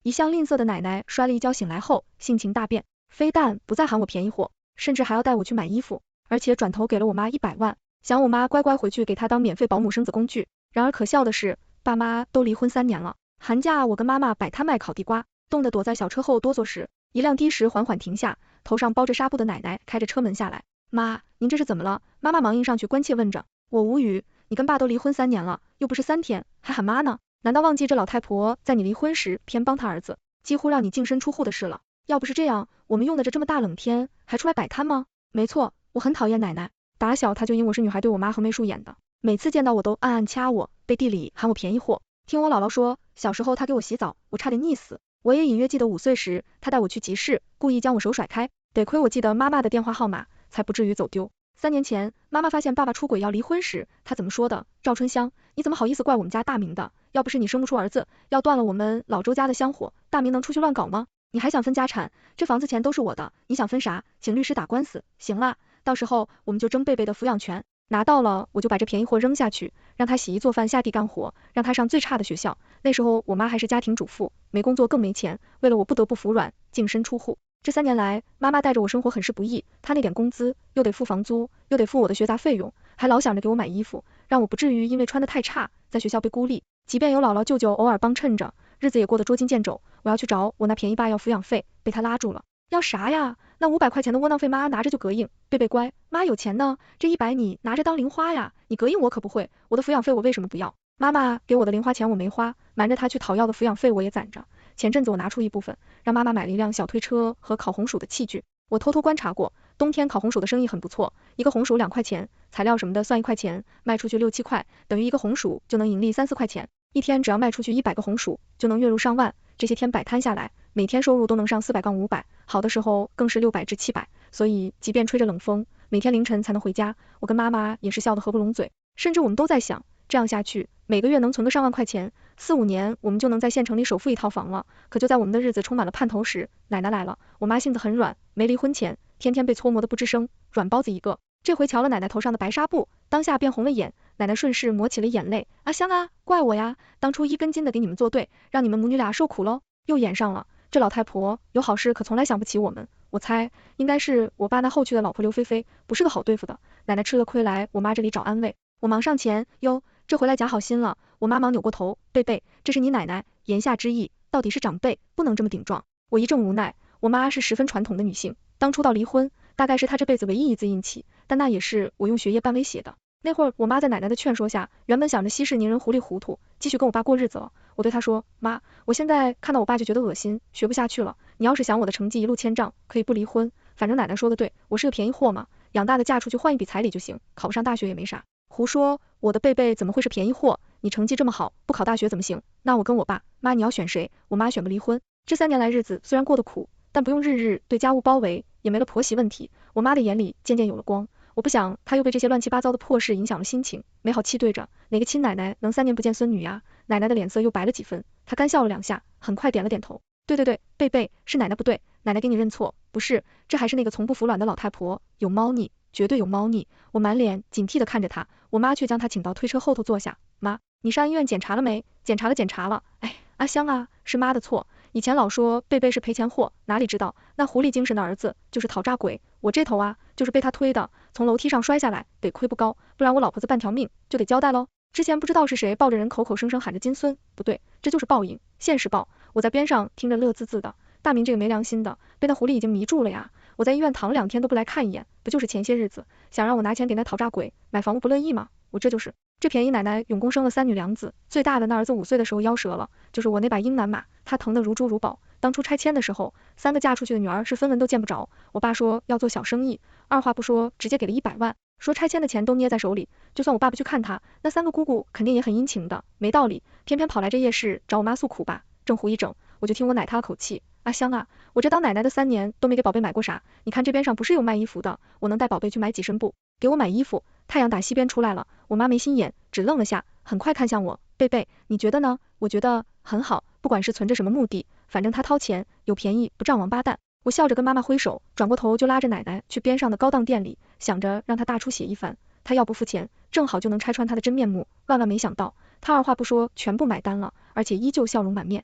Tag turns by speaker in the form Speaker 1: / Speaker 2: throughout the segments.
Speaker 1: 一向吝啬的奶奶摔了一跤醒来后，性情大变，非但不再喊我便宜货，甚至还要带我去买衣服，而且转头给了我妈100万，想我妈乖乖回去给她当免费保姆生子工具。然而可笑的是，爸妈都离婚3年了。寒假我跟妈妈摆摊卖烤地瓜，冻得躲在小车后哆嗦时，一辆的士缓缓停下，头上包着纱布的奶奶开着车门下来。妈，您这是怎么了？妈妈忙迎上去关切问着。我无语，你跟爸都离婚3年了，又不是3天，还喊妈呢？难道忘记这老太婆在你离婚时偏帮她儿子，几乎让你净身出户的事了？要不是这样，我们用得着这么大冷天还出来摆摊吗？没错，我很讨厌奶奶，打小她就因我是女孩对我妈横眉竖眼的，每次见到我都暗暗掐我，背地里喊我便宜货。听我姥姥说，小时候她给我洗澡，我差点溺死。我也隐约记得5岁时，她带我去集市，故意将我手甩开，得亏我记得妈妈的电话号码，才不至于走丢。3年前，妈妈发现爸爸出轨要离婚时，她怎么说的？赵春香，你怎么好意思怪我们家大明的？要不是你生不出儿子，要断了我们老周家的香火，大明能出去乱搞吗？你还想分家产？这房子钱都是我的，你想分啥？请律师打官司，行啦，到时候我们就争贝贝的抚养权，拿到了我就把这便宜货扔下去，让他洗衣做饭下地干活，让他上最差的学校。那时候我妈还是家庭主妇，没工作更没钱，为了我不得不服软，净身出户。这3年来，妈妈带着我生活很是不易，她那点工资又得付房租，又得付我的学杂费用，还老想着给我买衣服，让我不至于因为穿得太差，在学校被孤立。即便有姥姥舅舅偶尔帮衬着，日子也过得捉襟见肘。我要去找我那便宜爸要抚养费，被他拉住了。要啥呀？那500块钱的窝囊费妈拿着就膈应。贝贝乖，妈有钱呢，这100你拿着当零花呀，你膈应我可不会，我的抚养费我为什么不要？妈妈给我的零花钱我没花，瞒着她去讨要的抚养费我也攒着。前阵子我拿出一部分，让妈妈买了一辆小推车和烤红薯的器具。我偷偷观察过，冬天烤红薯的生意很不错，一个红薯2块钱，材料什么的算1块钱，卖出去6、7块，等于一个红薯就能盈利3、4块钱。一天只要卖出去100个红薯，就能月入上万。这些天摆摊下来，每天收入都能上400-500，好的时候更是600至700。所以即便吹着冷风，每天凌晨才能回家，我跟妈妈也是笑得合不拢嘴。甚至我们都在想，这样下去，每个月能存个上万块钱，4、5年我们就能在县城里首付一套房了。可就在我们的日子充满了盼头时，奶奶来了。我妈性子很软，没离婚前天天被搓磨得不吱声，软包子一个。这回瞧了奶奶头上的白纱布，当下便红了眼。奶奶顺势抹起了眼泪，阿香啊，怪我呀，当初一根筋的给你们作对，让你们母女俩受苦喽。又演上了，这老太婆有好事可从来想不起我们。我猜应该是我爸那后去的老婆刘菲菲，不是个好对付的。奶奶吃了亏来我妈这里找安慰，我忙上前，哟，这回来假好心了。我妈忙扭过头，贝贝，这是你奶奶，言下之意，到底是长辈，不能这么顶撞。我一阵无奈，我妈是十分传统的女性，当初到离婚，大概是她这辈子唯一一次硬气，但那也是我用血液般威胁的。那会儿我妈在奶奶的劝说下，原本想着息事宁人糊里糊涂，继续跟我爸过日子了。我对她说，妈，我现在看到我爸就觉得恶心，学不下去了。你要是想我的成绩一路千丈，可以不离婚，反正奶奶说的对，我是个便宜货嘛，养大的嫁出去换一笔彩礼就行，考不上大学也没啥。胡说，我的贝贝怎么会是便宜货？你成绩这么好，不考大学怎么行？那我跟我爸妈你要选谁？我妈选不离婚。这3年来日子虽然过得苦，但不用日日对家务包围，也没了婆媳问题，我妈的眼里渐渐有了光。我不想她又被这些乱七八糟的破事影响了心情，没好气对着，哪个亲奶奶能3年不见孙女呀？奶奶的脸色又白了几分，她干笑了2下，很快点了点头。对对对，贝贝，是奶奶不对，奶奶给你认错，不是，这还是那个从不服软的老太婆，有猫腻，绝对有猫腻。我满脸警惕地看着她，我妈却将她请到推车后头坐下。妈，你上医院检查了没？检查了检查了。哎，阿香啊，是妈的错，以前老说贝贝是赔钱货，哪里知道那狐狸精神的儿子就是讨债鬼，我这头啊就是被他推的，从楼梯上摔下来，得亏不高，不然我老婆子半条命就得交代喽。之前不知道是谁抱着人口口声声喊着金孙，不对，这就是报应，现世报。我在边上听着乐滋滋的，大明这个没良心的，被那狐狸已经迷住了呀。我在医院躺2天都不来看一眼，不就是前些日子想让我拿钱给那讨债鬼买房屋不乐意吗？我这就是这便宜奶奶永共生了3女2子，最大的那儿子5岁的时候夭折了，就是我那把英男马，他疼得如珠如宝。当初拆迁的时候，3个嫁出去的女儿是分文都见不着，我爸说要做小生意，二话不说直接给了100万，说拆迁的钱都捏在手里，就算我爸不去看他，那3个姑姑肯定也很殷勤的，没道理，偏偏跑来这夜市找我妈诉苦吧。正胡一整，我就听我奶他口气，阿香啊，我这当奶奶的3年都没给宝贝买过啥，你看这边上不是有卖衣服的，我能带宝贝去买几身布，给我买衣服。太阳打西边出来了，我妈没心眼，只愣了下，很快看向我，贝贝，你觉得呢？我觉得很好，不管是存着什么目的，反正他掏钱，有便宜不占王八蛋。我笑着跟妈妈挥手，转过头就拉着奶奶去边上的高档店里，想着让她大出血一番。她要不付钱，正好就能拆穿她的真面目。万万没想到，她二话不说全部买单了，而且依旧笑容满面。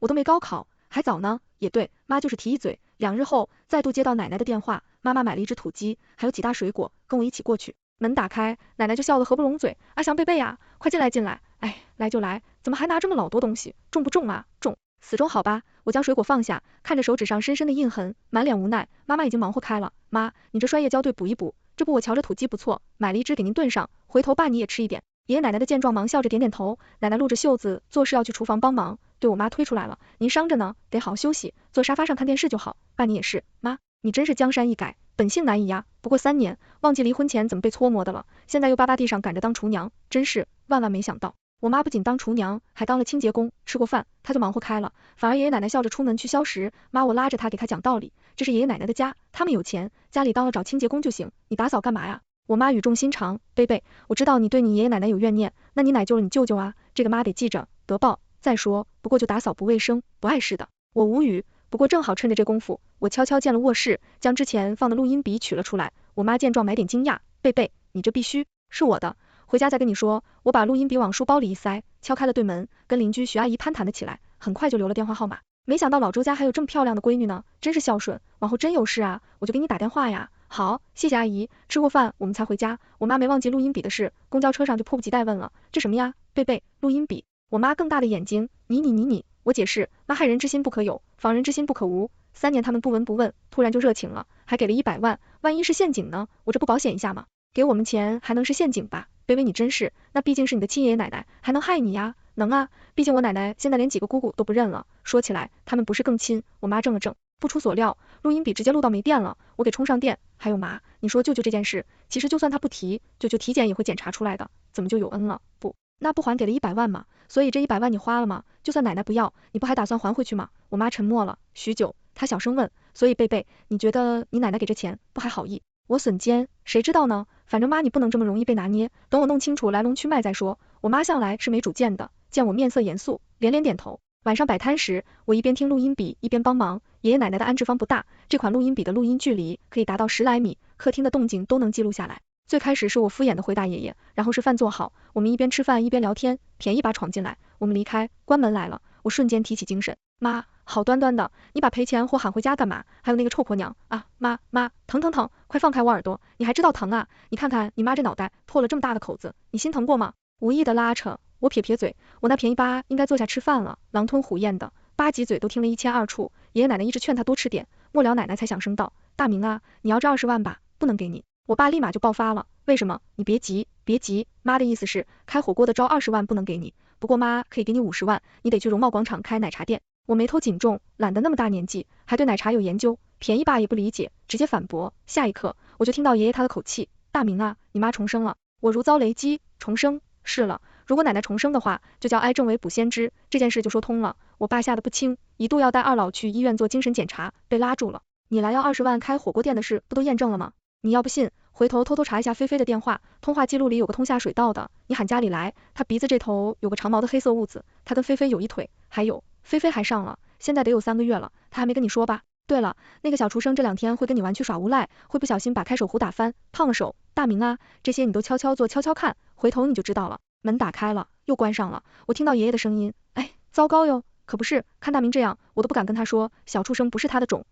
Speaker 1: 我都没高考，还早呢。也对，妈就是提一嘴。2日后，再度接到奶奶的电话，妈妈买了一只土鸡，还有几大水果，跟我一起过去。门打开，奶奶就笑得合不拢嘴，阿翔贝贝呀，快进来进来。哎，来就来，怎么还拿这么老多东西？重不重啊？重。死重好吧，我将水果放下，看着手指上深深的印痕，满脸无奈。妈妈已经忙活开了，妈，你这衰叶胶对补一补，这不我瞧着土鸡不错，买了一只给您炖上，回头爸你也吃一点。爷爷奶奶的见状忙笑着点点头，奶奶撸着袖子做事要去厨房帮忙，对我妈推出来了，您伤着呢，得好好休息，坐沙发上看电视就好。爸你也是，妈，你真是江山易改，本性难移呀。不过3年，忘记离婚前怎么被搓磨的了，现在又巴地上赶着当厨娘，真是万万没想到。我妈不仅当厨娘，还当了清洁工，吃过饭她就忙活开了，反而爷爷奶奶笑着出门去消食。妈，我拉着她给她讲道理，这是爷爷奶奶的家，他们有钱，家里当了找清洁工就行，你打扫干嘛呀？我妈语重心长，贝贝，我知道你对你爷爷奶奶有怨念，那你奶救了你舅舅啊，这个妈得记着，得报。再说，不过就打扫不卫生，不碍事的。我无语，不过正好趁着这功夫，我悄悄进了卧室，将之前放的录音笔取了出来。我妈见状买点惊讶，贝贝，你这必须是我的，回家再跟你说。我把录音笔往书包里一塞，敲开了对门，跟邻居徐阿姨攀谈了起来，很快就留了电话号码。没想到老周家还有这么漂亮的闺女呢，真是孝顺，往后真有事啊，我就给你打电话呀。好，谢谢阿姨。吃过饭我们才回家，我妈没忘记录音笔的事，公交车上就迫不及待问了，这什么呀？贝贝，录音笔。我妈更大的眼睛，你，我解释，妈害人之心不可有，防人之心不可无。3年他们不闻不问，突然就热情了，还给了100万，万一是陷阱呢？我这不保险一下吗？给我们钱还能是陷阱吧？贝贝你真是，那毕竟是你的亲爷爷奶奶，还能害你呀？能啊，毕竟我奶奶现在连几个姑姑都不认了，说起来他们不是更亲。我妈怔了怔，不出所料，录音笔直接录到没电了，我给充上电。还有妈，你说舅舅这件事，其实就算他不提，舅舅体检也会检查出来的，怎么就有恩了？不，那不还给了100万吗？所以这100万你花了吗？就算奶奶不要，你不还打算还回去吗？我妈沉默了许久，她小声问，所以贝贝，你觉得你奶奶给这钱不还好意？我耸肩，谁知道呢？反正妈你不能这么容易被拿捏，等我弄清楚来龙去脉再说。我妈向来是没主见的，见我面色严肃，连连点头。晚上摆摊时，我一边听录音笔一边帮忙。爷爷奶奶的安置房不大，这款录音笔的录音距离可以达到10来米，客厅的动静都能记录下来。最开始是我敷衍的回答爷爷，然后是饭做好，我们一边吃饭一边聊天，便一把闯进来，我们离开，关门来了，我瞬间提起精神。妈，好端端的，你把赔钱货喊回家干嘛？还有那个臭婆娘啊，妈，疼，快放开我耳朵，你还知道疼啊？你看看你妈这脑袋破了这么大的口子，你心疼过吗？无意的拉扯，我撇嘴，我那便宜巴应该坐下吃饭了，狼吞虎咽的，巴几嘴都听了1清2楚。爷爷奶奶一直劝他多吃点，末了奶奶才响声道，大明啊，你要这20万吧，不能给你。我爸立马就爆发了，为什么？你别急，妈的意思是开火锅的招20万不能给你，不过妈可以给你50万，你得去荣茂广场开奶茶店。我眉头紧皱，懒得那么大年纪还对奶茶有研究，便宜爸也不理解，直接反驳。下一刻我就听到爷爷他的口气，大明啊，你妈重生了。我如遭雷击，重生？是了，如果奶奶重生的话，就叫哀症为补先知，这件事就说通了。我爸吓得不轻，一度要带二老去医院做精神检查，被拉住了。你来要20万开火锅店的事不都验证了吗？你要不信，回头偷偷查一下菲菲的电话，通话记录里有个通下水道的，你喊家里来，他鼻子这头有个长毛的黑色痦子，他跟菲菲有一腿，还有菲菲还上了，现在得有3个月了，他还没跟你说吧？对了，那个小厨生这2天会跟你玩去耍无赖，会不小心把开手壶打翻，烫了手。大明啊，这些你都悄悄做，悄悄看，回头你就知道了。门打开了，又关上了，我听到爷爷的声音，哎，糟糕哟，可不是，看大明这样，我都不敢跟他说，小畜生不是他的种。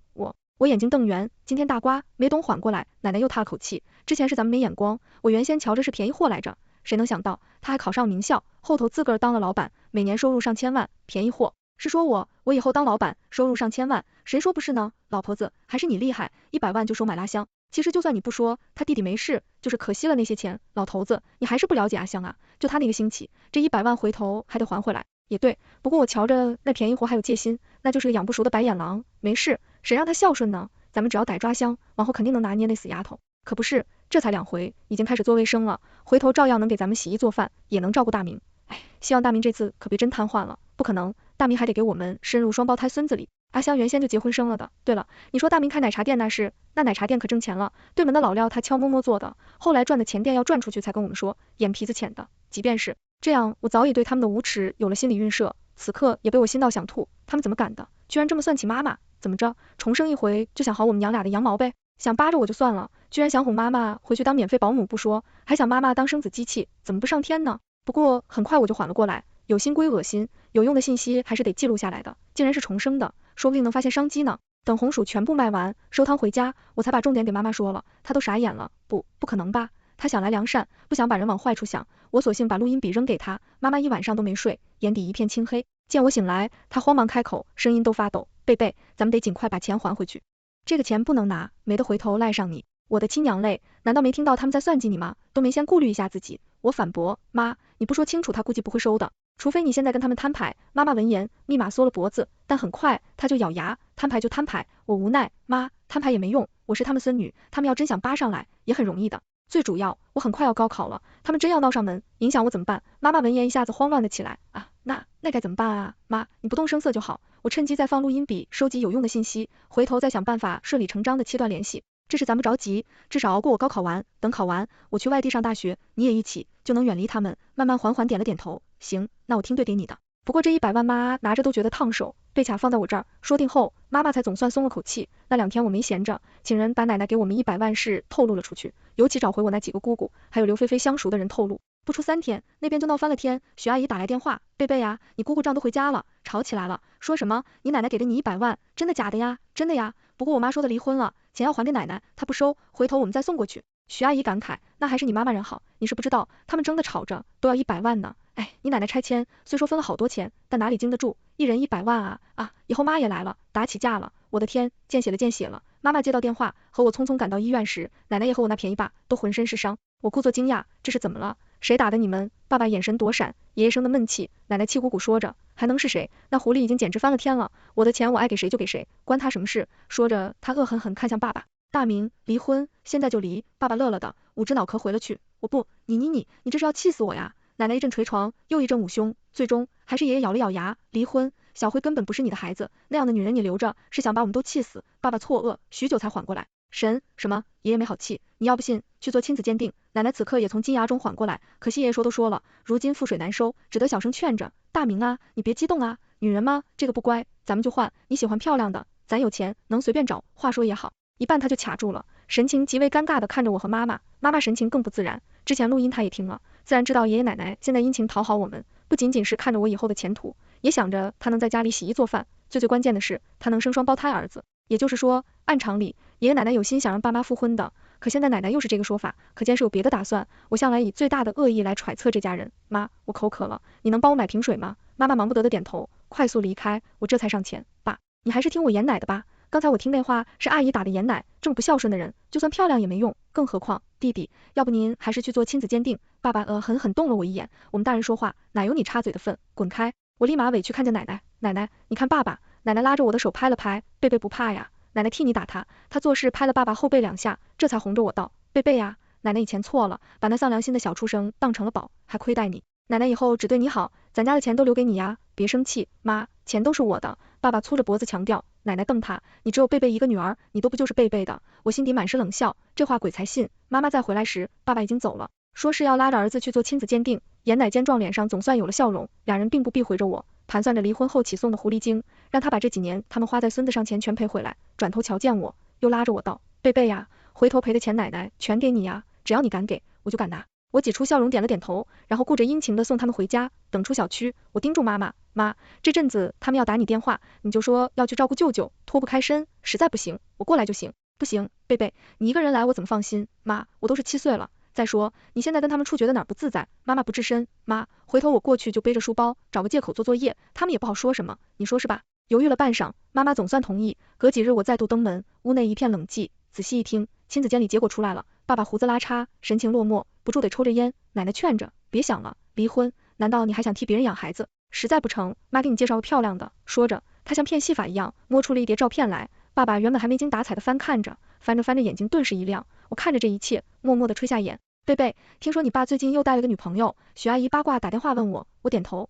Speaker 1: 我眼睛瞪圆，今天大瓜，没等缓过来，奶奶又叹了口气，之前是咱们没眼光，我原先瞧着是便宜货来着，谁能想到他还考上名校，后头自个儿当了老板，每年收入上千万，便宜货。是说我以后当老板，收入上千万，谁说不是呢？老婆子，还是你厉害，100万就收买拉香。其实就算你不说，他弟弟没事，就是可惜了那些钱。老头子，你还是不了解阿香啊，就他那个心气，这100万回头还得还回来。也对，不过我瞧着那便宜货还有戒心，那就是个养不熟的白眼狼。没事，谁让他孝顺呢？咱们只要逮抓香，往后肯定能拿捏那死丫头。可不是，这才2回，已经开始做卫生了，回头照样能给咱们洗衣做饭，也能照顾大明。哎，希望大明这次可别真瘫痪了，不可能，大明还得给我们深入双胞胎孙子里。阿香原先就结婚生了的。对了，你说大明开奶茶店那事，那奶茶店可挣钱了，对门的老料他悄摸摸做的，后来赚的钱店要赚出去才跟我们说，眼皮子浅的。即便是这样，我早已对他们的无耻有了心理预设，此刻也被我心到想吐，他们怎么敢的，居然这么算起妈妈，怎么着，重生一回就想薅我们娘俩的羊毛呗？想扒着我就算了，居然想哄妈妈回去当免费保姆不说，还想妈妈当生子机器，怎么不上天呢？不过很快我就缓了过来，有心归恶心，有用的信息还是得记录下来的，竟然是重生的，说不定能发现商机呢。等红薯全部卖完，收汤回家，我才把重点给妈妈说了，她都傻眼了，不可能吧？她想来良善，不想把人往坏处想，我索性把录音笔扔给她，妈妈一晚上都没睡，眼底一片青黑。见我醒来，她慌忙开口，声音都发抖，贝贝，咱们得尽快把钱还回去，这个钱不能拿，没得回头赖上你。我的亲娘嘞，难道没听到他们在算计你吗？都没先顾虑一下自己。我反驳，妈，你不说清楚他估计不会收的，除非你现在跟他们摊牌。妈妈闻言，立马缩了脖子，但很快她就咬牙，摊牌就摊牌。我无奈，妈，摊牌也没用，我是他们孙女，他们要真想扒上来，也很容易的。最主要，我很快要高考了，他们真要闹上门，影响我怎么办？妈妈闻言一下子慌乱了起来，啊，那该怎么办啊？妈，你不动声色就好，我趁机再放录音笔，收集有用的信息，回头再想办法顺理成章的切断联系。这是咱不着急，至少熬过我高考完，等考完，我去外地上大学，你也一起，就能远离他们。慢慢缓缓点了点头，行，那我听对给你的。不过这100万妈拿着都觉得烫手，被卡放在我这儿，说定后，妈妈才总算松了口气。那2天我没闲着，请人把奶奶给我们100万事透露了出去，尤其找回我那几个姑姑，还有刘菲菲相熟的人透露。不出3天，那边就闹翻了天。徐阿姨打来电话，贝贝呀，你姑姑丈都回家了，吵起来了，说什么你奶奶给了你100万，真的假的呀？真的呀，不过我妈说的离婚了，钱要还给奶奶，她不收，回头我们再送过去。徐阿姨感慨，那还是你妈妈人好，你是不知道，他们争着吵着都要100万呢。哎，你奶奶拆迁虽说分了好多钱，但哪里经得住，一人100万啊！以后妈也来了，打起架了，我的天，见血了见血了。妈妈接到电话，和我匆匆赶到医院时，奶奶也和我那便宜爸都浑身是伤。我故作惊讶，这是怎么了？谁打的你们？爸爸眼神躲闪，爷爷生的闷气，奶奶气鼓鼓说着，还能是谁？那狐狸已经简直翻了天了，我的钱我爱给谁就给谁，关他什么事？说着，他恶狠狠看向爸爸。大明，离婚，现在就离。爸爸乐了的，五只脑壳回了去。我不，你这是要气死我呀！奶奶一阵捶床，又一阵捂胸，最终还是爷爷咬了咬牙，离婚。小辉根本不是你的孩子，那样的女人你留着，是想把我们都气死。爸爸错愕，许久才缓过来。神什么？爷爷没好气，你要不信，去做亲子鉴定。奶奶此刻也从惊讶中缓过来，可惜爷爷说都说了，如今覆水难收，只得小声劝着，大明啊，你别激动啊，女人吗？这个不乖，咱们就换，你喜欢漂亮的，咱有钱，能随便找。话说也好，一半他就卡住了，神情极为尴尬的看着我和妈妈，妈妈神情更不自然，之前录音他也听了，自然知道爷爷奶奶现在殷勤讨好我们，不仅仅是看着我以后的前途，也想着他能在家里洗衣做饭，最关键的是他能生双胞胎儿子。也就是说，按常理，爷爷奶奶有心想让爸妈复婚的，可现在奶奶又是这个说法，可见是有别的打算。我向来以最大的恶意来揣测这家人。妈，我口渴了，你能帮我买瓶水吗？妈妈忙不得的点头，快速离开，我这才上前。爸，你还是听我盐奶的吧，刚才我听那话是阿姨打的盐奶，这么不孝顺的人，就算漂亮也没用，更何况弟弟，要不您还是去做亲子鉴定。爸爸狠狠瞪了我一眼，我们大人说话哪有你插嘴的份，滚开！我立马委屈看着奶奶，奶奶，你看爸爸。奶奶拉着我的手拍了拍，贝贝不怕呀，奶奶替你打他。他做事拍了爸爸后背2下，这才哄着我道，贝贝呀，奶奶以前错了，把那丧良心的小畜生当成了宝，还亏待你。奶奶以后只对你好，咱家的钱都留给你呀，别生气。妈，钱都是我的。爸爸粗着脖子强调。奶奶瞪他，你只有贝贝一个女儿，你都不就是贝贝的？我心底满是冷笑，这话鬼才信。妈妈再回来时，爸爸已经走了，说是要拉着儿子去做亲子鉴定。盐奶坚壮脸上总算有了笑容，俩人并不避讳着我，盘算着离婚后起送的狐狸精，让他把这几年他们花在孙子上钱全赔回来。转头瞧见我，又拉着我道，贝贝呀，回头赔的钱奶奶全给你呀，只要你敢给，我就敢拿。我挤出笑容点了点头，然后顾着殷勤的送他们回家。等出小区，我叮嘱妈妈，妈，这阵子他们要打你电话，你就说要去照顾舅舅，脱不开身，实在不行我过来就行。不行，贝贝，你一个人来我怎么放心？妈，我都是7岁了，再说你现在跟他们处觉得哪儿不自在？妈妈不吱声。妈，回头我过去就背着书包，找个借口做作业，他们也不好说什么，你说是吧？犹豫了半晌，妈妈总算同意。隔几日我再度登门，屋内一片冷寂，仔细一听，亲子间里结果出来了。爸爸胡子拉碴，神情落寞，不住得抽着烟。奶奶劝着，别想了，离婚，难道你还想替别人养孩子？实在不成，妈给你介绍个漂亮的。说着，他像骗戏法一样摸出了一叠照片来。爸爸原本还没精打采的翻看着，翻着翻着眼睛顿时一亮。我看着这一切，默默的垂下眼。贝贝，听说你爸最近又带了个女朋友，许阿姨八卦打电话问我，我点头，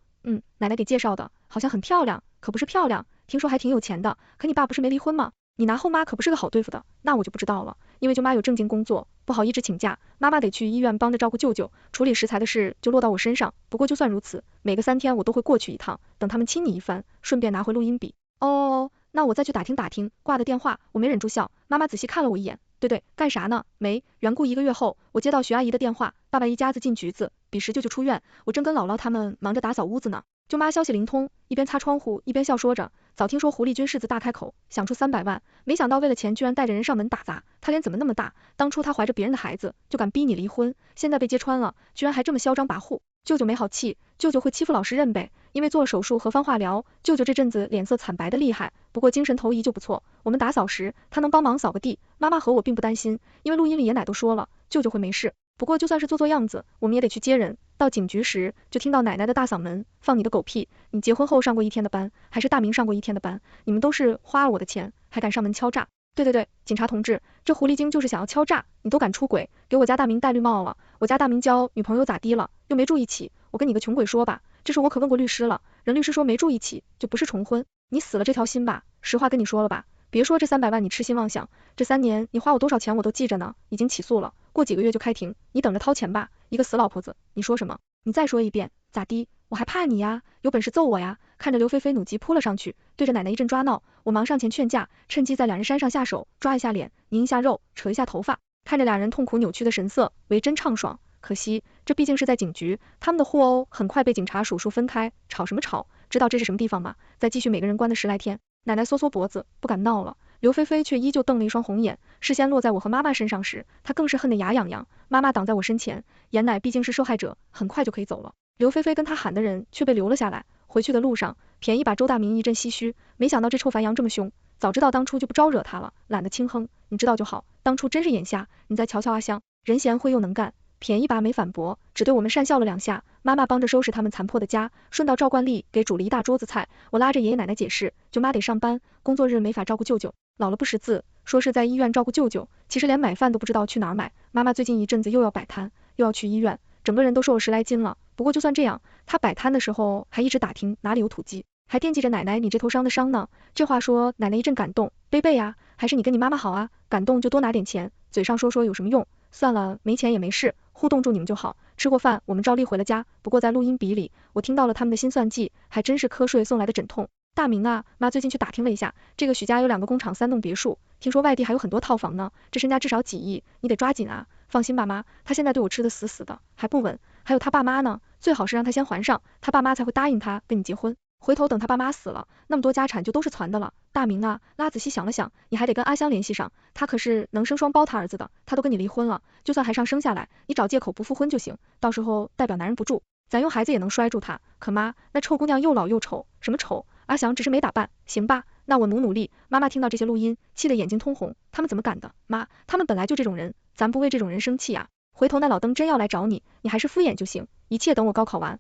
Speaker 1: 奶奶给介绍的，好像很漂亮，可不是漂亮，听说还挺有钱的。可你爸不是没离婚吗？你拿后妈可不是个好对付的。那我就不知道了，因为舅妈有正经工作，不好一直请假，妈妈得去医院帮着照顾舅舅，处理食材的事就落到我身上。不过就算如此，每个3天我都会过去一趟，等他们亲你一番，顺便拿回录音笔。哦，那我再去打听打听。挂的电话，我没忍住笑。妈妈仔细看了我一眼，对，干啥呢？没。缘故1个月后，我接到徐阿姨的电话，爸爸一家子进局子，彼时舅舅出院，我正跟姥姥他们忙着打扫屋子呢。舅妈消息灵通，一边擦窗户一边笑说着，早听说狐狸君柿子大开口，想出300万，没想到为了钱居然带着人上门打砸，他脸怎么那么大？当初他怀着别人的孩子就敢逼你离婚，现在被揭穿了，居然还这么嚣张跋扈。舅舅没好气，舅舅会欺负老实人呗，因为做了手术和方化疗，舅舅这阵子脸色惨白的厉害，不过精神头依旧不错。我们打扫时，他能帮忙扫个地，妈妈和我并不担心，因为录音里爷奶都说了，舅舅会没事。不过就算是做样子，我们也得去接人。到警局时，就听到奶奶的大嗓门，放你的狗屁！你结婚后上过1天的班，还是大明上过1天的班？你们都是花了我的钱，还敢上门敲诈？对，警察同志，这狐狸精就是想要敲诈，你都敢出轨，给我家大明戴绿帽了。我家大明交女朋友咋地了？又没住一起。我跟你个穷鬼说吧，这事我可问过律师了，人律师说没住一起就不是重婚，你死了这条心吧。实话跟你说了吧，别说这300万你痴心妄想，这3年你花我多少钱我都记着呢，已经起诉了，过几个月就开庭，你等着掏钱吧。一个死老婆子，你说什么？你再说一遍，咋地？我还怕你呀？有本事揍我呀！看着刘菲菲怒极扑了上去，对着奶奶一阵抓闹，我忙上前劝架，趁机在2人身上下手，抓一下脸，拧一下肉，扯一下头发，看着2人痛苦扭曲的神色，为真畅爽。可惜这毕竟是在警局，他们的互殴很快被警察数数分开，吵什么吵？知道这是什么地方吗？再继续每个人关了10来天。奶奶缩缩脖子，不敢闹了。刘菲菲却依旧瞪了一双红眼，视线落在我和妈妈身上时，她更是恨得牙痒痒。妈妈挡在我身前，严奶毕竟是受害者，很快就可以走了。刘菲菲跟她喊的人却被留了下来。回去的路上，便宜把周大明一阵唏嘘，没想到这臭樊羊这么凶，早知道当初就不招惹他了，懒得轻哼，你知道就好，当初真是眼瞎。你再瞧瞧阿香，人贤惠又能干。便宜吧没反驳，只对我们讪笑了2下。妈妈帮着收拾他们残破的家，顺道照惯例给煮了一大桌子菜。我拉着爷爷奶奶解释，舅妈得上班，工作日没法照顾舅舅。姥姥不识字，说是在医院照顾舅舅，其实连买饭都不知道去哪儿买。妈妈最近一阵子又要摆摊，又要去医院，整个人都瘦了10来斤了。不过就算这样，她摆摊的时候还一直打听哪里有土鸡，还惦记着奶奶你这头伤的伤呢。这话说奶奶一阵感动，贝贝啊，还是你跟你妈妈好啊，感动就多拿点钱，嘴上说说有什么用？算了，没钱也没事，互动住你们就好。吃过饭，我们照例回了家。不过在录音笔里，我听到了他们的辛算计，还真是瞌睡送来的枕痛。大明啊，妈最近去打听了一下，这个许家有2个工厂3栋别墅，听说外地还有很多套房呢，这身家至少几亿，你得抓紧啊。放心吧妈，他现在对我吃的死死的，还不稳。还有他爸妈呢，最好是让他先还上，他爸妈才会答应他跟你结婚。回头等他爸妈死了，那么多家产就都是传的了。大明啊，拉仔细想了想，你还得跟阿香联系上，她可是能生双胞胎儿子的，她都跟你离婚了，就算还上生下来，你找借口不复婚就行，到时候代表男人不住，咱用孩子也能摔住他。可妈，那臭姑娘又老又丑，什么丑？阿祥只是没打扮，行吧，那我努力。妈妈听到这些录音，气得眼睛通红，他们怎么敢的？妈，他们本来就这种人，咱不为这种人生气啊。回头那老登真要来找你，你还是敷衍就行，一切等我高考完。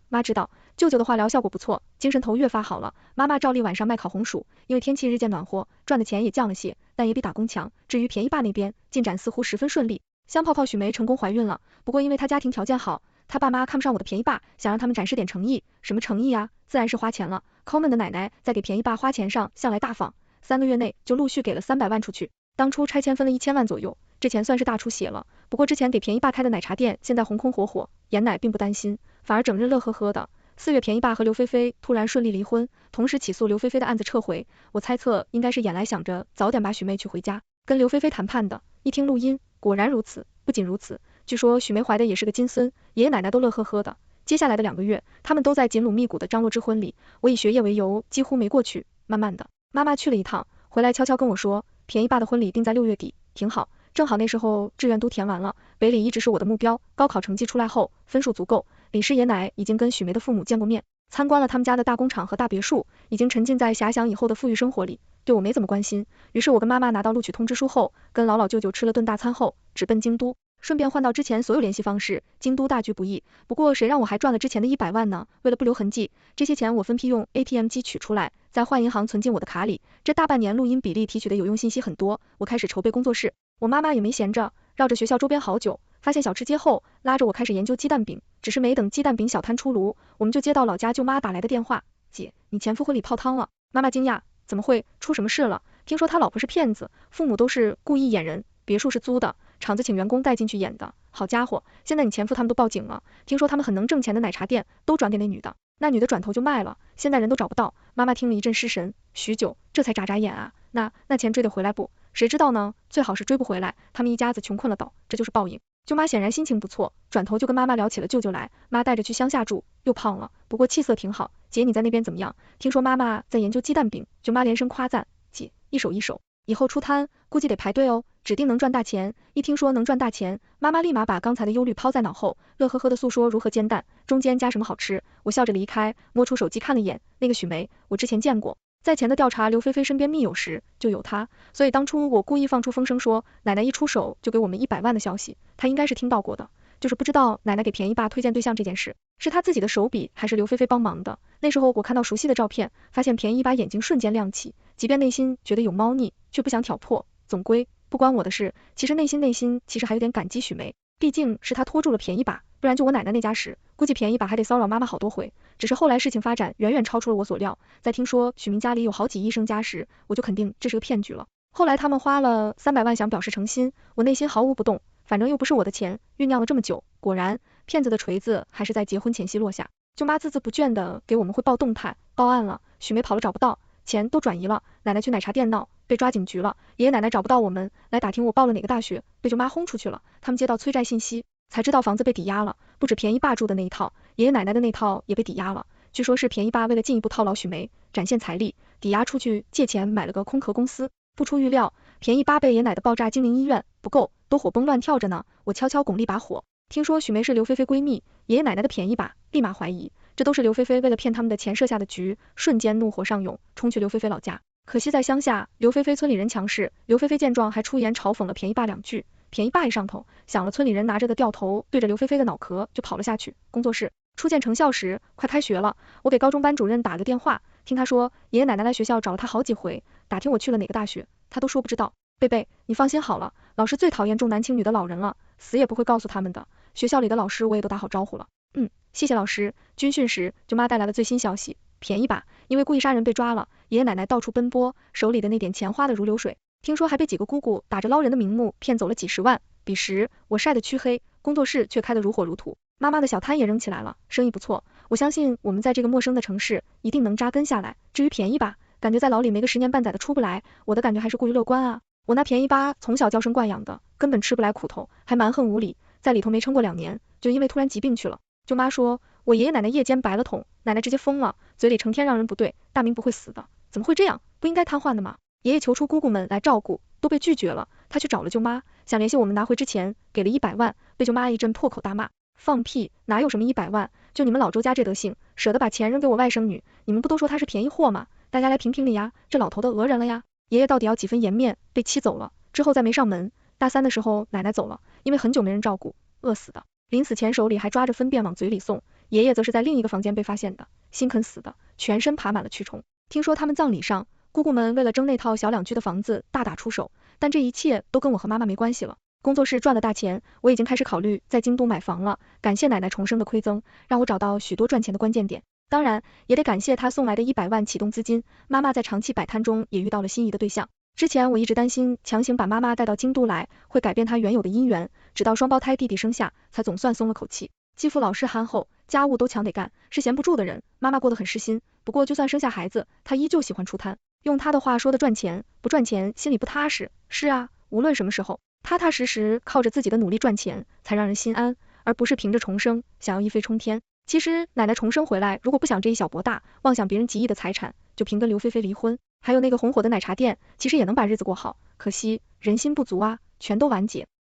Speaker 1: 妈知道，舅舅的化疗效果不错，精神头越发好了。妈妈照例晚上卖烤红薯，因为天气日渐暖和，赚的钱也降了些，但也比打工强。至于便宜爸那边，进展似乎十分顺利，香泡泡许梅成功怀孕了。不过因为她家庭条件好，她爸妈看不上我的便宜爸，想让他们展示点诚意。什么诚意啊？自然是花钱了。抠门的奶奶在给便宜爸花钱上向来大方，3个月内就陆续给了300万出去。当初拆迁分了1000万左右，这钱算是大出血了。不过之前给便宜爸开的奶茶店现在红红火火，严奶并不担心，反而整日乐呵呵的。4月便宜爸和刘菲菲突然顺利离婚，同时起诉刘菲菲的案子撤回，我猜测应该是演来想着早点把许妹娶回家，跟刘菲菲谈判的。一听录音，果然如此。不仅如此，据说许梅怀的也是个金孙，爷爷奶奶都乐呵呵的。接下来的2个月，他们都在紧锣密鼓的张罗之婚礼，我以学业为由几乎没过去。慢慢的，妈妈去了一趟，回来悄悄跟我说，便宜爸的婚礼定在6月底，挺好。正好那时候志愿都填完了，北理一直是我的目标，高考成绩出来后，分数足够，李师爷奶已经跟许梅的父母见过面，参观了他们家的大工厂和大别墅，已经沉浸在遐想以后的富裕生活里，对我没怎么关心。于是我跟妈妈拿到录取通知书后，跟姥姥舅舅吃了顿大餐后，直奔京都，顺便换到之前所有联系方式。京都大局不易，不过谁让我还赚了之前的100万呢？为了不留痕迹，这些钱我分批用 ATM 机取出来，再换银行存进我的卡里。这大半年录音比例提取的有用信息很多，我开始筹备工作室。我妈妈也没闲着，绕着学校周边好久，发现小吃街后，拉着我开始研究鸡蛋饼。只是没等鸡蛋饼小摊出炉，我们就接到老家舅妈打来的电话，姐，你前夫婚礼泡汤了。妈妈惊讶，怎么会？出什么事了？听说他老婆是骗子，父母都是故意演人，别墅是租的，厂子请员工带进去演的。好家伙，现在你前夫他们都报警了，听说他们很能挣钱的奶茶店都转给那女的，那女的转头就卖了，现在人都找不到。妈妈听了一阵失神，许久，这才眨眨眼啊，那钱追得回来不？谁知道呢？最好是追不回来，他们一家子穷困了倒，这就是报应。舅妈显然心情不错，转头就跟妈妈聊起了舅舅来，妈带着去乡下住，又胖了，不过气色挺好。姐你在那边怎么样？听说妈妈在研究鸡蛋饼，舅妈连声夸赞，姐一手一手，以后出摊估计得排队哦，指定能赚大钱。一听说能赚大钱，妈妈立马把刚才的忧虑抛在脑后，乐呵呵的诉说如何煎蛋，中间加什么好吃。我笑着离开，摸出手机看了眼，那个许梅，我之前见过。在前的调查刘菲菲身边密友时就有她，所以当初我故意放出风声说奶奶一出手就给我们100万的消息，她应该是听到过的，就是不知道奶奶给便宜爸推荐对象这件事是她自己的手笔还是刘菲菲帮忙的。那时候我看到熟悉的照片，发现便宜爸眼睛瞬间亮起，即便内心觉得有猫腻，却不想挑破，总归不关我的事。其实内心其实还有点感激许梅，毕竟是她拖住了便宜爸，不然就我奶奶那家时，估计便宜爸还得骚扰妈妈好多回。只是后来事情发展远远超出了我所料，在听说许明家里有好几亿身家时，我就肯定这是个骗局了。后来他们花了300万想表示诚心，我内心毫无不动，反正又不是我的钱，酝酿了这么久，果然骗子的锤子还是在结婚前夕落下。舅妈孜孜不倦的给我们汇报动态，报案了，许梅跑了找不到，钱都转移了，奶奶去奶茶店闹，被抓警局了，爷爷奶奶找不到我们，来打听我报了哪个大学，被舅妈轰出去了。他们接到催债信息，才知道房子被抵押了，不止便宜爸住的那一套，爷爷奶奶的那套也被抵押了。据说是便宜爸为了进一步套牢许梅，展现财力，抵押出去借钱买了个空壳公司。不出预料，便宜爸被爷奶的爆炸精灵医院不够，都火崩乱跳着呢。我悄悄拱了一把火，听说许梅是刘菲菲闺蜜，爷爷奶奶的便宜爸立马怀疑，这都是刘菲菲为了骗他们的钱设下的局，瞬间怒火上涌，冲去刘菲菲老家。可惜在乡下，刘菲菲村里人强势，刘菲菲见状还出言嘲讽了便宜爸2句。便宜爸一上头，想了村里人拿着的掉头，对着刘菲菲的脑壳就跑了下去。工作室初见成效时，快开学了，我给高中班主任打了个电话，听他说爷爷奶奶来学校找了他好几回，打听我去了哪个大学，他都说不知道。贝贝，你放心好了，老师最讨厌重男轻女的老人了，死也不会告诉他们的。学校里的老师我也都打好招呼了。谢谢老师。军训时，舅妈带来了最新消息，便宜吧，因为故意杀人被抓了，爷爷奶奶到处奔波，手里的那点钱花得如流水。听说还被几个姑姑打着捞人的名目骗走了几10万，彼时我晒得黢黑，工作室却开得如火如荼，妈妈的小摊也扔起来了，生意不错。我相信我们在这个陌生的城市一定能扎根下来。至于便宜吧，感觉在牢里没个10年半载的出不来，我的感觉还是过于乐观啊。我那便宜吧从小娇生惯养的，根本吃不来苦头，还蛮横无理，在里头没撑过2年，就因为突然疾病去了。舅妈说我爷爷奶奶夜间白了桶，奶奶直接疯了，嘴里成天让人不对，大明不会死的，怎么会这样，不应该瘫痪的吗？爷爷求出姑姑们来照顾，都被拒绝了，他去找了舅妈，想联系我们拿回之前，给了100万，被舅妈一阵破口大骂，放屁，哪有什么100万，就你们老周家这德行，舍得把钱扔给我外甥女，你们不都说她是便宜货吗？大家来评评理呀，这老头的讹人了呀。爷爷到底要几分颜面，被气走了，之后再没上门。大3的时候奶奶走了，因为很久没人照顾，饿死的，临死前手里还抓着粪便往嘴里送，爷爷则是在另一个房间被发现的，心肯死的，全身爬满了蛆虫。听说他们葬礼上，姑姑们为了争那套小2居的房子大打出手，但这一切都跟我和妈妈没关系了。工作室赚了大钱，我已经开始考虑在京都买房了，感谢奶奶重生的馈赠，让我找到许多赚钱的关键点。当然也得感谢她送来的100万启动资金，妈妈在长期摆摊中也遇到了心仪的对象。之前我一直担心强行把妈妈带到京都来会改变她原有的姻缘，直到双胞胎弟弟生下，才总算松了口气。继父老实憨厚，家务都强得干，是闲不住的人，妈妈过得很失心，不过就算生下孩子，她依旧喜欢出摊，用她的话说的赚钱，不赚钱心里不踏实。是啊，无论什么时候，踏踏实实靠着自己的努力赚钱，才让人心安，而不是凭着重生想要一飞冲天。其实奶奶重生回来，如果不想这一小博大，妄想别人几亿的财产，就凭跟刘菲菲离婚，还有那个红火的奶茶店，其实也能把日子过好，可惜人心不足啊，全都完结。